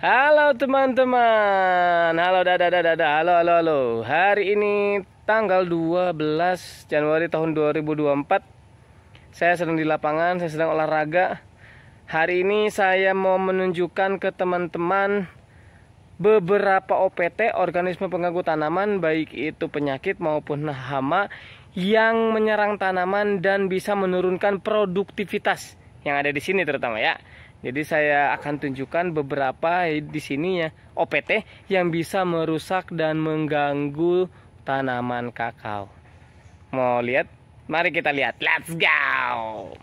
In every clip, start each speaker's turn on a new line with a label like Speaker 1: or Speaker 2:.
Speaker 1: Halo teman-teman, halo halo. Hari ini tanggal 12 Januari tahun 2024. Saya sedang di lapangan, saya sedang olahraga. Hari ini saya mau menunjukkan ke teman-teman beberapa OPT, organisme pengganggu tanaman, baik itu penyakit maupun hama yang menyerang tanaman dan bisa menurunkan produktivitas yang ada di sini terutama ya. Jadi saya akan tunjukkan beberapa di sini ya OPT yang bisa merusak dan mengganggu tanaman kakao. Mau lihat? Mari kita lihat. Let's go.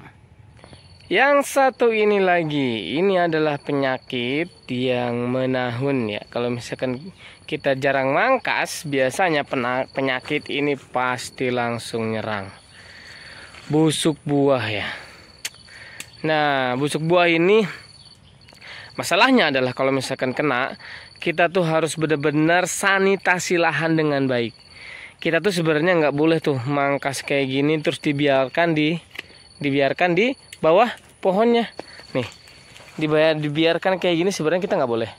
Speaker 1: Yang satu ini lagi, ini adalah penyakit yang menahun ya. Kalau misalkan kita jarang mangkas, biasanya penyakit ini pasti langsung nyerang. Busuk buah ya. Nah, busuk buah ini masalahnya adalah kalau misalkan kena, kita tuh harus benar-benar sanitasi lahan dengan baik. Kita tuh sebenarnya nggak boleh tuh mangkas kayak gini terus dibiarkan di bawah pohonnya. Nih, dibiarkan kayak gini sebenarnya kita nggak boleh.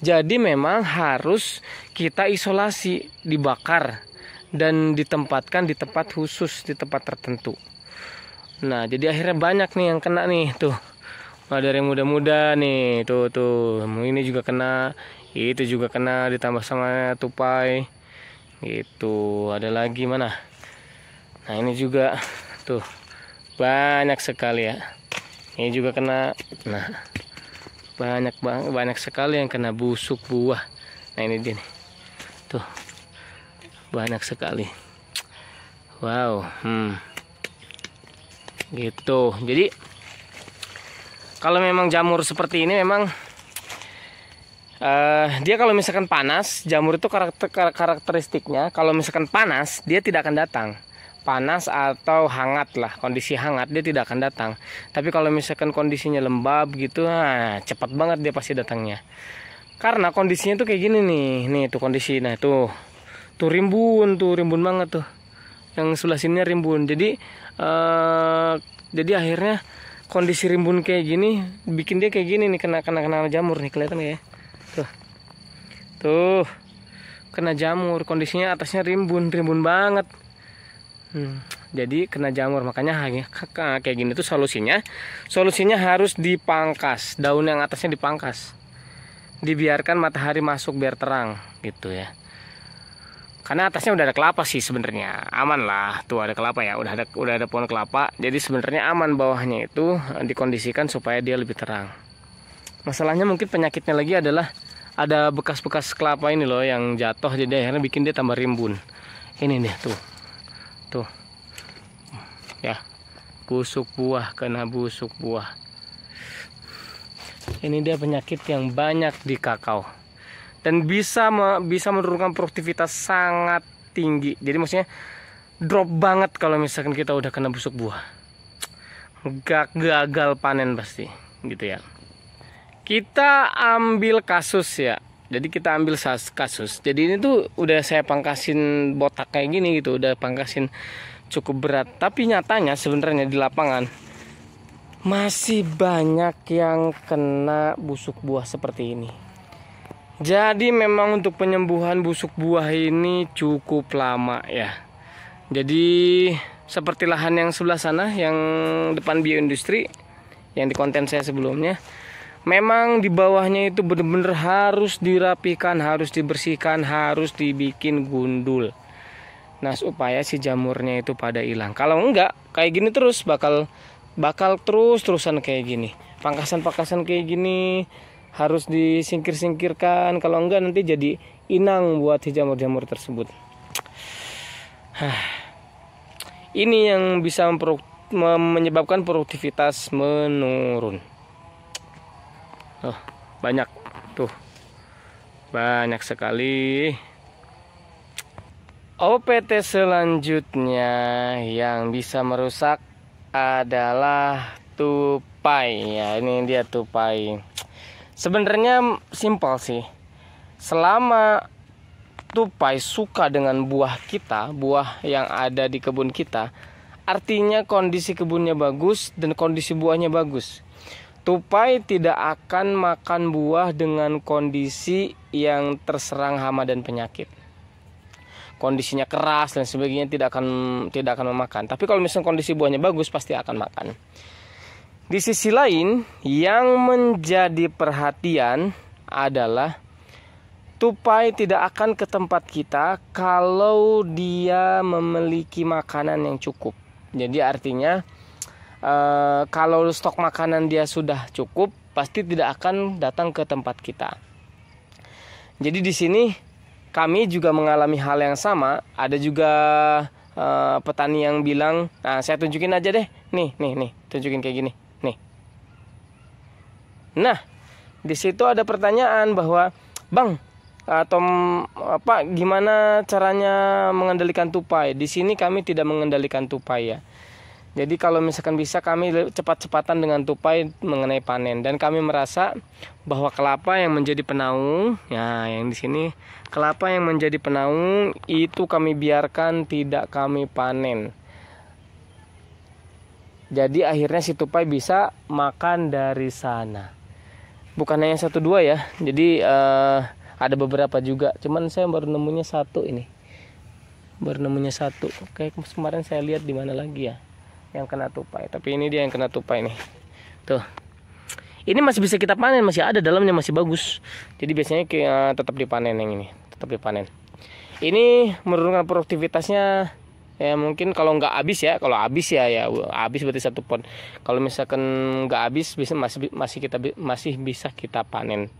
Speaker 1: Jadi memang harus kita isolasi, dibakar dan ditempatkan di tempat khusus, di tempat tertentu. Nah, jadi akhirnya banyak nih yang kena nih tuh. Ada yang muda-muda nih, tuh. Ini juga kena, itu juga kena, ditambah sama tupai. Gitu. Ada lagi mana? Nah, ini juga tuh. Banyak sekali ya. Ini juga kena. Nah, banyak sekali yang kena busuk buah. Nah, ini dia nih. Tuh. Banyak sekali. Wow, gitu. Jadi kalau memang jamur seperti ini memang dia kalau misalkan panas, jamur itu karakteristiknya kalau misalkan panas dia tidak akan datang. Panas atau hangat lah, kondisi hangat dia tidak akan datang. Tapi kalau misalkan kondisinya lembab gitu, cepat banget dia pasti datangnya. Karena kondisinya tuh kayak gini nih tuh kondisi, nah tuh rimbun banget tuh. Yang sebelah sini rimbun. Jadi akhirnya kondisi rimbun kayak gini bikin dia kayak gini nih, kena jamur nih, kelihatan ya. Tuh. Kena jamur, kondisinya atasnya rimbun banget. Jadi kena jamur, makanya kayak gini tuh solusinya harus dipangkas, daun yang atasnya dipangkas. Dibiarkan matahari masuk biar terang gitu ya. Karena atasnya udah ada kelapa sih sebenarnya, aman lah. Tuh ada kelapa ya, udah ada pohon kelapa. Jadi sebenarnya aman, bawahnya itu dikondisikan supaya dia lebih terang. Masalahnya mungkin penyakitnya lagi adalah ada bekas-bekas kelapa ini loh yang jatuh, jadi akhirnya bikin dia tambah rimbun. Ini nih tuh ya, busuk buah, kena busuk buah. Ini dia penyakit yang banyak di kakao. Dan bisa menurunkan produktivitas sangat tinggi. Jadi maksudnya drop banget kalau misalkan kita udah kena busuk buah. Gagal panen pasti gitu ya. Kita ambil kasus ya. Jadi kita ambil kasus. Jadi ini tuh udah saya pangkasin botak kayak gini gitu. Udah pangkasin cukup berat. Tapi nyatanya sebenarnya di lapangan masih banyak yang kena busuk buah seperti ini. Jadi memang untuk penyembuhan busuk buah ini cukup lama ya. Jadi seperti lahan yang sebelah sana, yang depan bioindustri, yang di konten saya sebelumnya, memang di bawahnya itu benar-benar harus dirapikan, harus dibersihkan, harus dibikin gundul. Nah, supaya si jamurnya itu pada hilang. Kalau enggak, kayak gini terus bakal terus-terusan kayak gini. Pangkasan-pangkasan kayak gini harus disingkirkan, kalau enggak nanti jadi inang buat si jamur-jamur tersebut. Ini yang bisa menyebabkan produktivitas menurun. Banyak tuh, banyak sekali. OPT selanjutnya yang bisa merusak adalah tupai ya. Ini dia tupai. Sebenarnya simpel sih. Selama tupai suka dengan buah kita, buah yang ada di kebun kita, artinya kondisi kebunnya bagus dan kondisi buahnya bagus. Tupai tidak akan makan buah dengan kondisi yang terserang hama dan penyakit. Kondisinya keras dan sebagainya tidak akan memakan. Tapi kalau misalnya kondisi buahnya bagus, pasti akan makan. Di sisi lain, yang menjadi perhatian adalah tupai tidak akan ke tempat kita kalau dia memiliki makanan yang cukup. Jadi artinya kalau stok makanan dia sudah cukup, pasti tidak akan datang ke tempat kita. Jadi di sini kami juga mengalami hal yang sama. Ada juga petani yang bilang, nah saya tunjukin aja deh, nih, tunjukin kayak gini, nih. Nah, di situ ada pertanyaan bahwa, Bang, atau gimana caranya mengendalikan tupai? Di sini kami tidak mengendalikan tupai ya. Jadi kalau misalkan bisa, kami cepat-cepatan dengan tupai mengenai panen. Dan kami merasa bahwa kelapa yang menjadi penaung, ya yang di sini kelapa yang menjadi penaung itu kami biarkan tidak kami panen. Jadi akhirnya si tupai bisa makan dari sana. Bukan hanya 1-2 ya. Jadi ada beberapa juga. Cuman saya baru nemunya 1 ini. Baru nemunya 1. Kayak kemarin saya lihat di mana lagi ya yang kena tupai, tapi ini dia yang kena tupai nih. Tuh. Ini masih bisa kita panen, masih ada dalamnya, masih bagus. Jadi biasanya tetap dipanen yang ini, tetap dipanen. Ini menurunkan produktivitasnya ya, mungkin kalau nggak habis ya, kalau habis ya habis berarti 1 pon. Kalau misalkan nggak habis masih bisa kita panen.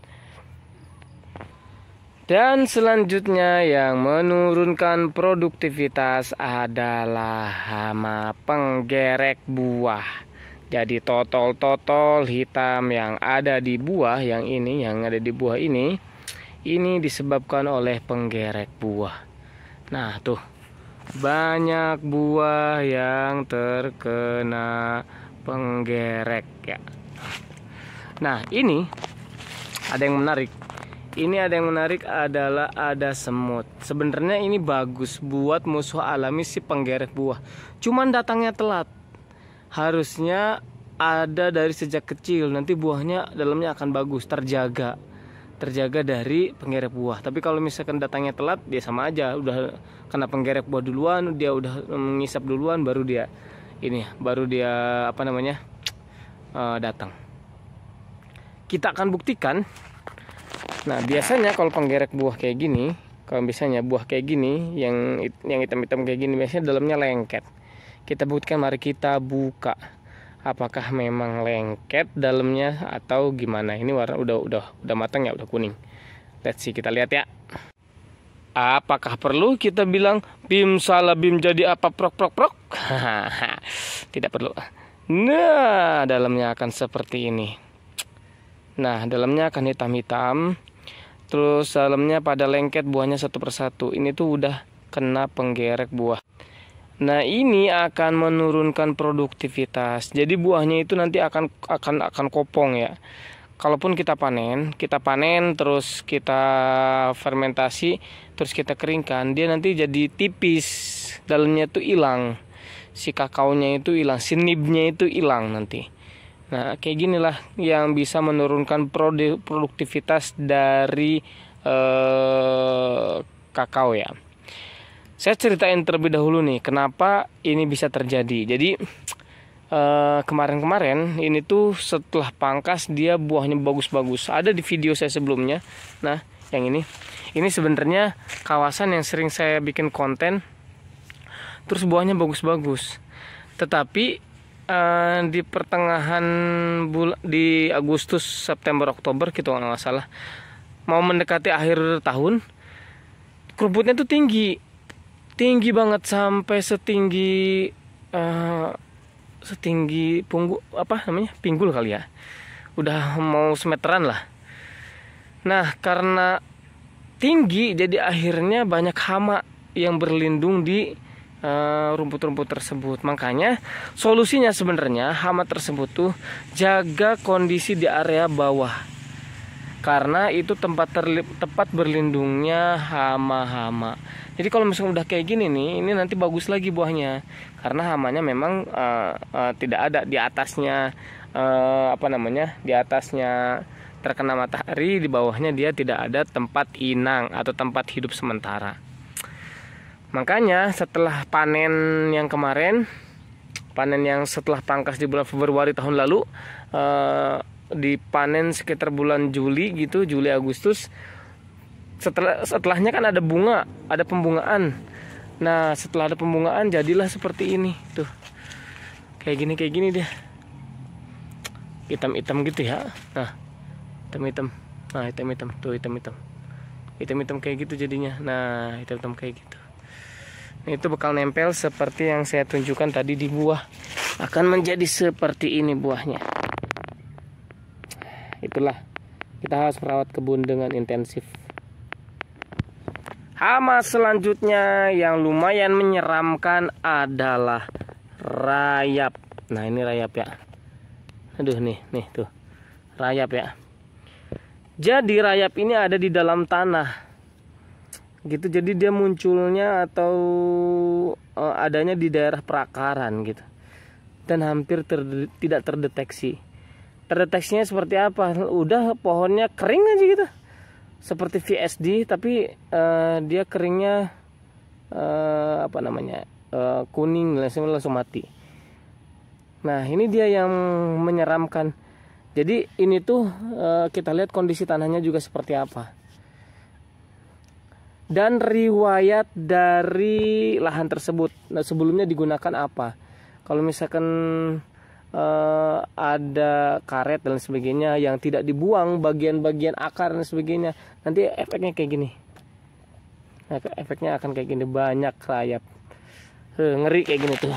Speaker 1: Dan selanjutnya yang menurunkan produktivitas adalah hama penggerek buah. Jadi totol-totol hitam yang ada di buah yang ada di buah ini disebabkan oleh penggerek buah. Nah tuh, banyak buah yang terkena penggerek ya. Nah ini ada yang menarik. Ini ada yang menarik adalah ada semut. Sebenarnya ini bagus buat musuh alami si penggerek buah. Cuman datangnya telat. Harusnya ada dari sejak kecil. Nanti buahnya dalamnya akan bagus, terjaga dari penggerek buah. Tapi kalau misalkan datangnya telat, dia sama aja. Udah kena penggerek buah duluan, dia udah mengisap duluan, baru dia datang. Kita akan buktikan. Nah biasanya kalau penggerek buah kayak gini, yang hitam-hitam kayak gini, biasanya dalamnya lengket. Kita buktikan, mari kita buka apakah memang lengket dalamnya atau gimana. Ini warna udah matang ya, udah kuning. Let's see, kita lihat ya. Apakah perlu kita bilang bim salah bim jadi apa prok? Tidak perlu. Nah dalamnya akan seperti ini. Nah dalamnya akan hitam-hitam. Terus dalamnya pada lengket buahnya 1 persatu. Ini tuh udah kena penggerek buah. Nah ini akan menurunkan produktivitas. Jadi buahnya itu nanti akan kopong ya. Kalaupun kita panen terus kita fermentasi, terus kita keringkan, dia nanti jadi tipis. Dalamnya tuh hilang. Si kakaonya itu hilang, si nibnya itu hilang nanti. Nah kayak ginilah yang bisa menurunkan produktivitas dari kakao ya. Saya ceritain terlebih dahulu nih kenapa ini bisa terjadi. Jadi kemarin ini tuh setelah pangkas dia buahnya bagus-bagus. Ada di video saya sebelumnya. Nah yang ini sebenarnya kawasan yang sering saya bikin konten. Terus buahnya bagus-bagus. Tetapi di pertengahan di Agustus, September, Oktober gitu nggak salah, mau mendekati akhir tahun, keruputnya tuh tinggi banget sampai setinggi pinggul kali ya, udah mau semeteran lah. Nah karena tinggi jadi akhirnya banyak hama yang berlindung di rumput-rumput tersebut. Makanya solusinya sebenarnya hama tersebut tuh jaga kondisi di area bawah, karena itu tempat berlindungnya hama-hama. Jadi kalau misalnya udah kayak gini nih, ini nanti bagus lagi buahnya, karena hamanya memang tidak ada di atasnya apa namanya, di atasnya terkena matahari, di bawahnya dia tidak ada tempat inang atau tempat hidup sementara. Makanya setelah panen yang kemarin, panen yang setelah pangkas di bulan Februari tahun lalu, dipanen sekitar bulan Juli gitu, Juli Agustus. Setelahnya kan ada bunga, ada pembungaan. Nah, setelah ada pembungaan jadilah seperti ini tuh. Kayak gini dia. Hitam-hitam gitu ya. Nah, hitam-hitam. Nah, hitam-hitam tuh, hitam-hitam. Hitam-hitam kayak gitu jadinya. Nah, hitam-hitam kayak gitu. Nah, itu bakal nempel seperti yang saya tunjukkan tadi di buah. Akan menjadi seperti ini buahnya. Itulah, kita harus merawat kebun dengan intensif. Hama selanjutnya yang lumayan menyeramkan adalah rayap. Nah, ini rayap ya. Aduh, nih tuh. Rayap ya. Jadi rayap ini ada di dalam tanah. Gitu, jadi dia munculnya atau adanya di daerah perakaran gitu. Dan hampir tidak terdeteksi. Terdeteksinya seperti apa? Udah pohonnya kering aja gitu. Seperti VSD, tapi dia keringnya apa namanya, kuning, langsung mati. Nah, ini dia yang menyeramkan. Jadi ini tuh kita lihat kondisi tanahnya juga seperti apa. Dan riwayat dari lahan tersebut. Nah, sebelumnya digunakan apa? Kalau misalkan ada karet dan sebagainya yang tidak dibuang, bagian-bagian akar dan sebagainya, nanti efeknya kayak gini. Nah, efeknya akan kayak gini, banyak rayap. Ngeri kayak gini tuh.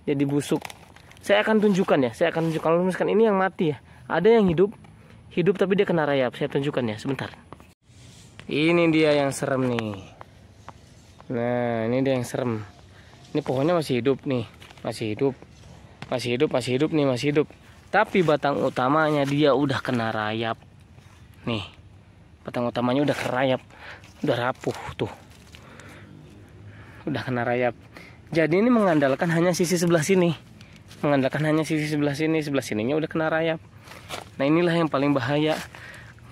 Speaker 1: Jadi busuk. Saya akan tunjukkan ya, kalau misalkan ini yang mati ya. Ada yang hidup tapi dia kena rayap. Saya tunjukkan ya, sebentar. Ini dia yang serem nih. Nah, ini dia yang serem. Ini pohonnya masih hidup nih, masih hidup. Tapi batang utamanya dia udah kena rayap. Nih, batang utamanya udah kerayap, udah rapuh tuh, udah kena rayap. Jadi ini mengandalkan hanya sisi sebelah sini, sebelah sininya udah kena rayap. Nah, inilah yang paling bahaya,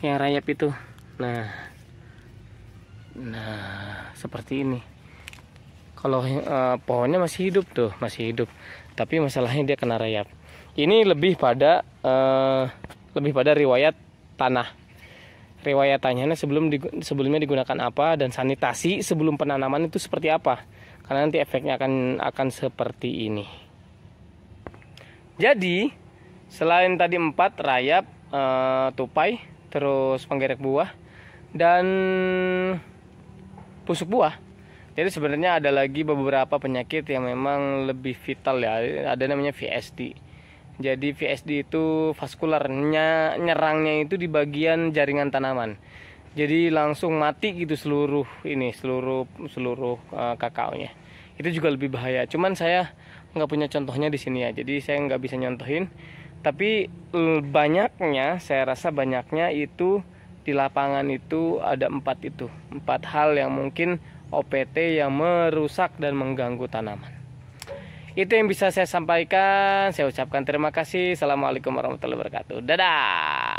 Speaker 1: yang rayap itu. Nah, seperti ini. Kalau pohonnya masih hidup, tapi masalahnya dia kena rayap. Ini lebih pada riwayat tanah. Riwayat tanahnya sebelumnya digunakan apa, dan sanitasi sebelum penanaman itu seperti apa. Karena nanti efeknya akan seperti ini. Jadi selain tadi 4 rayap, tupai, terus penggerek buah, dan busuk buah. Jadi sebenarnya ada lagi beberapa penyakit yang memang lebih vital ya. Ada namanya VSD. Jadi VSD itu vaskularnya, nyerangnya itu di bagian jaringan tanaman. Jadi langsung mati gitu seluruh kakaonya. Itu juga lebih bahaya. Cuman saya nggak punya contohnya di sini ya. Jadi saya nggak bisa nyontohin. Tapi saya rasa banyaknya itu di lapangan itu ada 4 hal yang mungkin OPT yang merusak dan mengganggu tanaman. Itu yang bisa saya sampaikan. Saya ucapkan terima kasih. Assalamualaikum warahmatullahi wabarakatuh. Dadah.